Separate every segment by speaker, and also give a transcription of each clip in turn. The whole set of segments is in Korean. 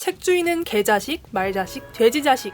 Speaker 1: 책주인은 개자식, 말자식, 돼지자식.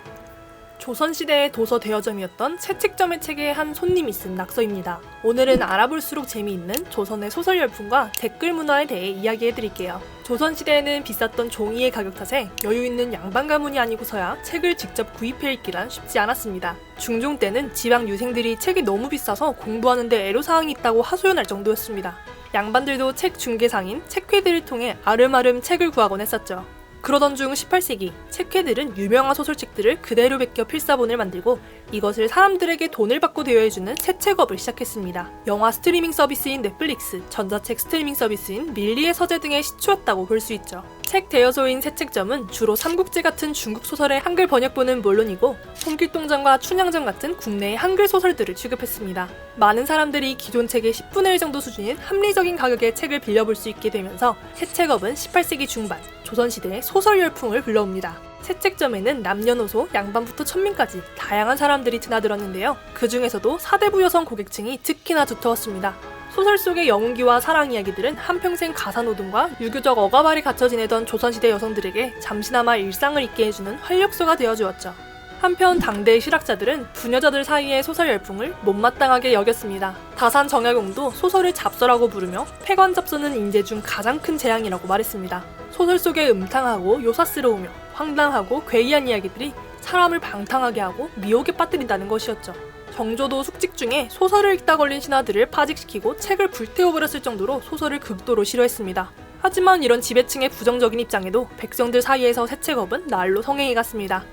Speaker 1: 조선시대의 도서 대여점이었던 채책점의 책에 한 손님이 쓴 낙서입니다. 오늘은 알아볼수록 재미있는 조선의 소설 열풍과 댓글 문화에 대해 이야기해드릴게요. 조선시대에는 비쌌던 종이의 가격 탓에 여유있는 양반 가문이 아니고서야 책을 직접 구입해 읽기란 쉽지 않았습니다. 중종 때는 지방 유생들이 책이 너무 비싸서 공부하는데 애로사항이 있다고 하소연할 정도였습니다. 양반들도 책 중개상인 책회들을 통해 아름아름 책을 구하곤 했었죠. 그러던 중 18세기 책회들은 유명한 소설책들을 그대로 베껴 필사본을 만들고 이것을 사람들에게 돈을 받고 대여해주는 새 책업을 시작했습니다. 영화 스트리밍 서비스인 넷플릭스, 전자책 스트리밍 서비스인 밀리의 서재 등의 시초였다고 볼 수 있죠. 책 대여소인 새책점은 주로 삼국지 같은 중국 소설의 한글 번역본은 물론이고 홍길동전과 춘향전 같은 국내의 한글 소설들을 취급했습니다. 많은 사람들이 기존 책의 10분의 1 정도 수준인 합리적인 가격의 책을 빌려볼 수 있게 되면서 새책업은 18세기 중반 조선시대의 소설 열풍을 불러옵니다. 새책점에는 남녀노소, 양반부터 천민까지 다양한 사람들이 드나들었는데요. 그 중에서도 사대부 여성 고객층이 특히나 두터웠습니다. 소설 속의 영웅기와 사랑 이야기들은 한평생 가사노동과 유교적 억압 아래 갇혀 지내던 조선시대 여성들에게 잠시나마 일상을 잊게 해주는 활력소가 되어주었죠. 한편 당대의 실학자들은 부녀자들 사이의 소설 열풍을 못마땅하게 여겼습니다. 다산 정약용도 소설을 잡서라고 부르며 폐관잡서는 인재 중 가장 큰 재앙이라고 말했습니다. 소설 속의 음탕하고 요사스러우며 황당하고 괴이한 이야기들이 사람을 방탕하게 하고 미혹에 빠뜨린다는 것이었죠. 정조도 숙직 중에 소설을 읽다 걸린 신하들을 파직시키고 책을 불태워버렸을 정도로 소설을 극도로 싫어했습니다. 하지만 이런 지배층의 부정적인 입장에도 백성들 사이에서 새책업은 날로 성행해 갔습니다.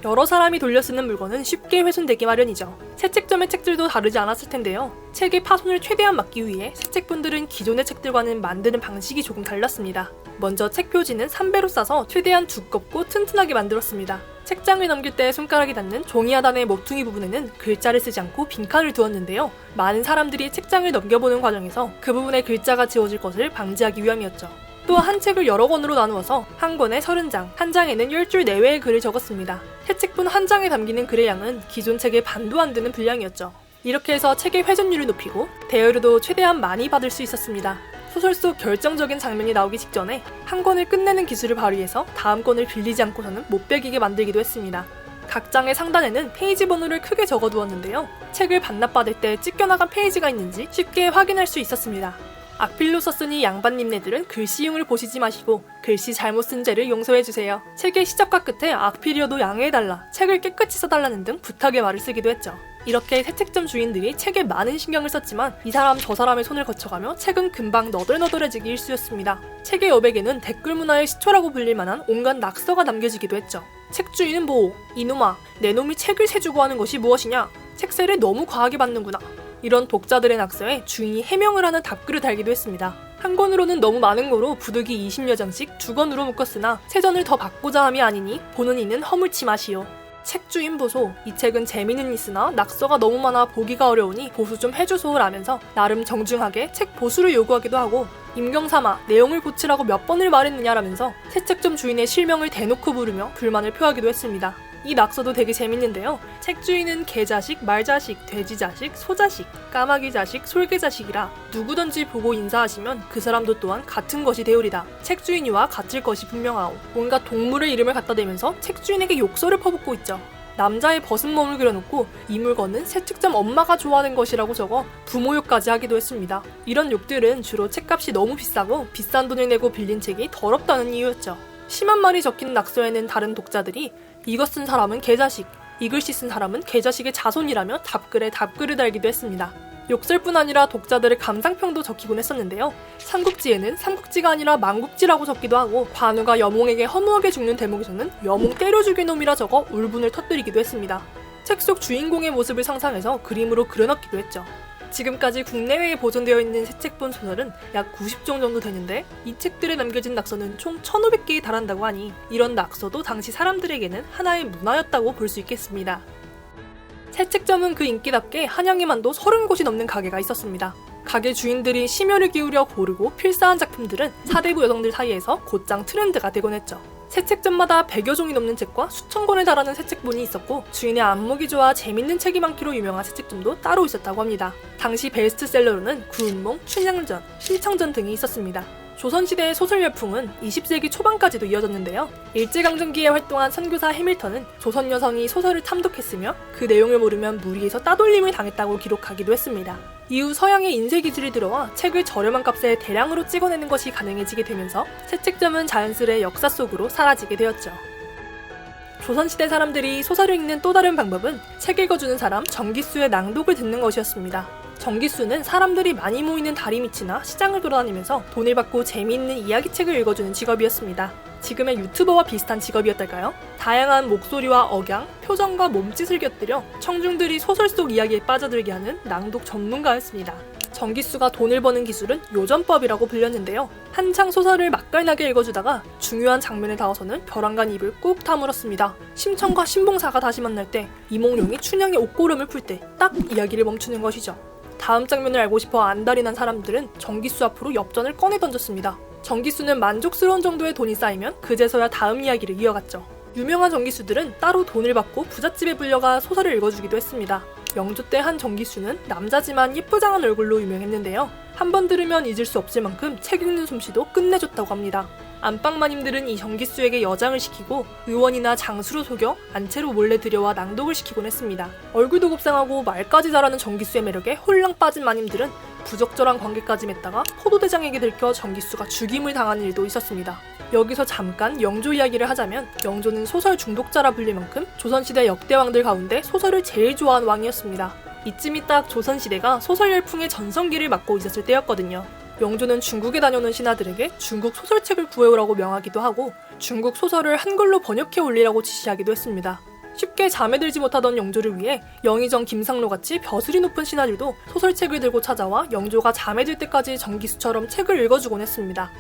Speaker 1: 여러 사람이 돌려 쓰는 물건은 쉽게 훼손되기 마련이죠. 새책점의 책들도 다르지 않았을 텐데요. 책의 파손을 최대한 막기 위해 새책분들은 기존의 책들과는 만드는 방식이 조금 달랐습니다. 먼저 책 표지는 3배로 싸서 최대한 두껍고 튼튼하게 만들었습니다. 책장을 넘길 때 손가락이 닿는 종이 하단의 모퉁이 부분에는 글자를 쓰지 않고 빈칸을 두었는데요. 많은 사람들이 책장을 넘겨보는 과정에서 그 부분에 글자가 지워질 것을 방지하기 위함이었죠. 또 한 책을 여러 권으로 나누어서 한 권에 30장, 한 장에는 10줄 내외의 글을 적었습니다. 새책분 한 장에 담기는 글의 양은 기존 책의 반도 안 되는 분량이었죠. 이렇게 해서 책의 회전율을 높이고 대여료도 최대한 많이 받을 수 있었습니다. 소설 속 결정적인 장면이 나오기 직전에 한 권을 끝내는 기술을 발휘해서 다음 권을 빌리지 않고서는 못 베기게 만들기도 했습니다. 각 장의 상단에는 페이지 번호를 크게 적어두었는데요. 책을 반납받을 때 찢겨나간 페이지가 있는지 쉽게 확인할 수 있었습니다. 악필로 썼으니 양반님네들은 글씨용을 보시지 마시고 글씨 잘못 쓴 죄를 용서해주세요. 책의 시작과 끝에 악필이어도 양해해달라, 책을 깨끗이 써달라는 등 부탁의 말을 쓰기도 했죠. 이렇게 새책점 주인들이 책에 많은 신경을 썼지만 이 사람 저 사람의 손을 거쳐가며 책은 금방 너덜너덜해지기 일쑤였습니다. 책의 여백에는 댓글 문화의 시초라고 불릴 만한 온갖 낙서가 남겨지기도 했죠. 책 주인은 뭐, 이놈아, 내 놈이 책을 세주고 하는 것이 무엇이냐, 책세를 너무 과하게 받는구나. 이런 독자들의 낙서에 주인이 해명을 하는 답글을 달기도 했습니다. 한 권으로는 너무 많은 거로 부득이 20여 장씩 2권으로 묶었으나 세전을 더 받고자 함이 아니니 보는 이는 허물치 마시오. 책 주인 보소, 이 책은 재미는 있으나 낙서가 너무 많아 보기가 어려우니 보수 좀 해주소 라면서 나름 정중하게 책 보수를 요구하기도 하고 임경삼아 내용을 고치라고 몇 번을 말했느냐라면서 새책점 주인의 실명을 대놓고 부르며 불만을 표하기도 했습니다. 이 낙서도 되게 재밌는데요. 책 주인은 개자식, 말자식, 돼지자식, 소자식, 까마귀자식, 솔개자식이라 누구든지 보고 인사하시면 그 사람도 또한 같은 것이 되오리다. 책 주인이와 같을 것이 분명하오. 온갖 동물의 이름을 갖다 대면서 책 주인에게 욕설을 퍼붓고 있죠. 남자의 벗은 몸을 그려놓고 이 물건은 새책점 엄마가 좋아하는 것이라고 적어 부모욕까지 하기도 했습니다. 이런 욕들은 주로 책값이 너무 비싸고 비싼 돈을 내고 빌린 책이 더럽다는 이유였죠. 심한 말이 적힌 낙서에는 다른 독자들이 이것 쓴 사람은 개자식, 이 글씨 쓴 사람은 개자식의 자손이라며 답글에 답글을 달기도 했습니다. 욕설뿐 아니라 독자들의 감상평도 적히곤 했었는데요. 삼국지에는 삼국지가 아니라 망국지라고 적기도 하고 관우가 여몽에게 허무하게 죽는 대목에서는 여몽 때려 죽일 놈이라 적어 울분을 터뜨리기도 했습니다. 책 속 주인공의 모습을 상상해서 그림으로 그려넣기도 했죠. 지금까지 국내외에 보존되어 있는 새책본 소설은 약 90종 정도 되는데 이 책들에 남겨진 낙서는 총 1500개에 달한다고 하니 이런 낙서도 당시 사람들에게는 하나의 문화였다고 볼 수 있겠습니다. 새책점은 그 인기답게 한양에만도 30곳이 넘는 가게가 있었습니다. 가게 주인들이 심혈을 기울여 고르고 필사한 작품들은 사대부 여성들 사이에서 곧장 트렌드가 되곤 했죠. 새책점마다 100여 종이 넘는 책과 수천 권에 달하는 새책본이 있었고 주인의 안목이 좋아 재밌는 책이 많기로 유명한 새책점도 따로 있었다고 합니다. 당시 베스트셀러로는 구운몽, 춘향전, 신청전 등이 있었습니다. 조선시대의 소설 열풍은 20세기 초반까지도 이어졌는데요. 일제강점기에 활동한 선교사 해밀턴은 조선 여성이 소설을 탐독했으며 그 내용을 모르면 무리해서 따돌림을 당했다고 기록하기도 했습니다. 이후 서양의 인쇄기술이 들어와 책을 저렴한 값에 대량으로 찍어내는 것이 가능해지게 되면서 채책점은 자연스레 역사 속으로 사라지게 되었죠. 조선시대 사람들이 소설을 읽는 또 다른 방법은 책 읽어주는 사람 정기수의 낭독을 듣는 것이었습니다. 정기수는 사람들이 많이 모이는 다리 밑이나 시장을 돌아다니면서 돈을 받고 재미있는 이야기책을 읽어주는 직업이었습니다. 지금의 유튜버와 비슷한 직업이었달까요? 다양한 목소리와 억양, 표정과 몸짓을 곁들여 청중들이 소설 속 이야기에 빠져들게 하는 낭독 전문가였습니다. 정기수가 돈을 버는 기술은 요전법이라고 불렸는데요. 한창 소설을 맛깔나게 읽어주다가 중요한 장면에 닿아서는 벼랑간 입을 꾹 다물었습니다. 심청과 신봉사가 다시 만날 때, 이몽룡이 춘향의 옷고름을 풀 때 딱 이야기를 멈추는 것이죠. 다음 장면을 알고 싶어 안달이 난 사람들은 정기수 앞으로 엽전을 꺼내 던졌습니다. 정기수는 만족스러운 정도의 돈이 쌓이면 그제서야 다음 이야기를 이어갔죠. 유명한 정기수들은 따로 돈을 받고 부잣집에 불려가 소설을 읽어주기도 했습니다. 영조 때 한 정기수는 남자지만 예쁘장한 얼굴로 유명했는데요. 한 번 들으면 잊을 수 없을 만큼 책 읽는 솜씨도 끝내줬다고 합니다. 안방마님들은 이 정기수에게 여장을 시키고 의원이나 장수로 속여 안채로 몰래 들여와 낭독을 시키곤 했습니다. 얼굴도 곱상하고 말까지 잘하는 정기수의 매력에 홀랑 빠진 마님들은 부적절한 관계까지 맺다가 포도대장에게 들켜 정기수가 죽임을 당한 일도 있었습니다. 여기서 잠깐 영조 이야기를 하자면 영조는 소설 중독자라 불릴 만큼 조선시대 역대 왕들 가운데 소설을 제일 좋아하는 왕이었습니다. 이쯤이 딱 조선시대가 소설 열풍의 전성기를 맞고 있었을 때였거든요. 영조는 중국에 다녀오는 신하들에게 중국 소설책을 구해오라고 명하기도 하고 중국 소설을 한글로 번역해 올리라고 지시하기도 했습니다. 쉽게 잠에 들지 못하던 영조를 위해 영의정 김상로같이 벼슬이 높은 신하들도 소설책을 들고 찾아와 영조가 잠에 들 때까지 정기수처럼 책을 읽어주곤 했습니다.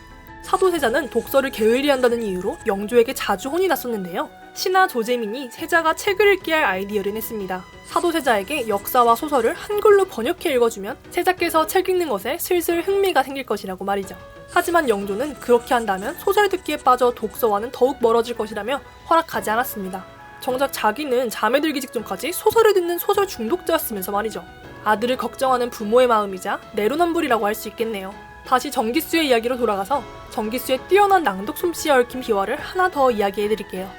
Speaker 1: 사도세자는 독서를 게을리한다는 이유로 영조에게 자주 혼이 났었는데요. 신하 조재민이 세자가 책을 읽게 할 아이디어를 냈습니다. 사도세자에게 역사와 소설을 한글로 번역해 읽어주면 세자께서 책 읽는 것에 슬슬 흥미가 생길 것이라고 말이죠. 하지만 영조는 그렇게 한다면 소설 듣기에 빠져 독서와는 더욱 멀어질 것이라며 허락하지 않았습니다. 정작 자기는 잠에 들기 직전까지 소설을 듣는 소설 중독자였으면서 말이죠. 아들을 걱정하는 부모의 마음이자 내로남불이라고 할 수 있겠네요. 다시 정기수의 이야기로 돌아가서 정기수의 뛰어난 낭독 솜씨에 얽힌 비화를 하나 더 이야기해드릴게요.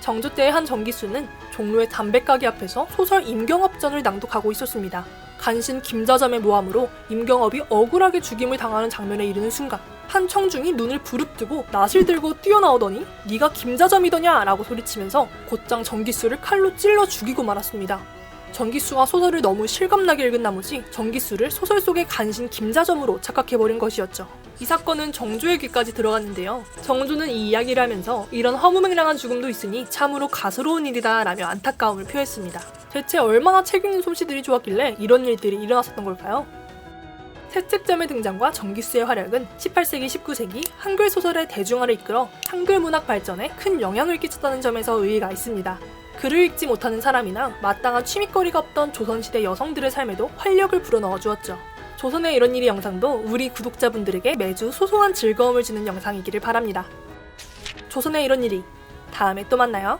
Speaker 1: 정조 때의 한 정기수는 종로의 담배가게 앞에서 소설 임경업전을 낭독하고 있었습니다. 간신 김자점의 모함으로 임경업이 억울하게 죽임을 당하는 장면에 이르는 순간 한 청중이 눈을 부릅뜨고 낫을 들고 뛰어나오더니 네가 김자점이더냐 라고 소리치면서 곧장 정기수를 칼로 찔러 죽이고 말았습니다. 정기수가 소설을 너무 실감나게 읽은 나머지 정기수를 소설 속의 간신 김자점으로 착각해버린 것이었죠. 이 사건은 정조의 귀까지 들어갔는데요. 정조는 이 이야기를 하면서 이런 허무맹랑한 죽음도 있으니 참으로 가스로운 일이다 라며 안타까움을 표했습니다. 대체 얼마나 책 읽는 솜씨들이 좋았길래 이런 일들이 일어났었던 걸까요? 채책점의 등장과 정기수의 활약은 18세기, 19세기 한글 소설의 대중화를 이끌어 한글 문학 발전에 큰 영향을 끼쳤다는 점에서 의의가 있습니다. 글을 읽지 못하는 사람이나 마땅한 취미거리가 없던 조선시대 여성들의 삶에도 활력을 불어넣어 주었죠. 조선의 이런 일이 영상도 우리 구독자분들에게 매주 소소한 즐거움을 주는 영상이기를 바랍니다. 조선의 이런 일이 다음에 또 만나요.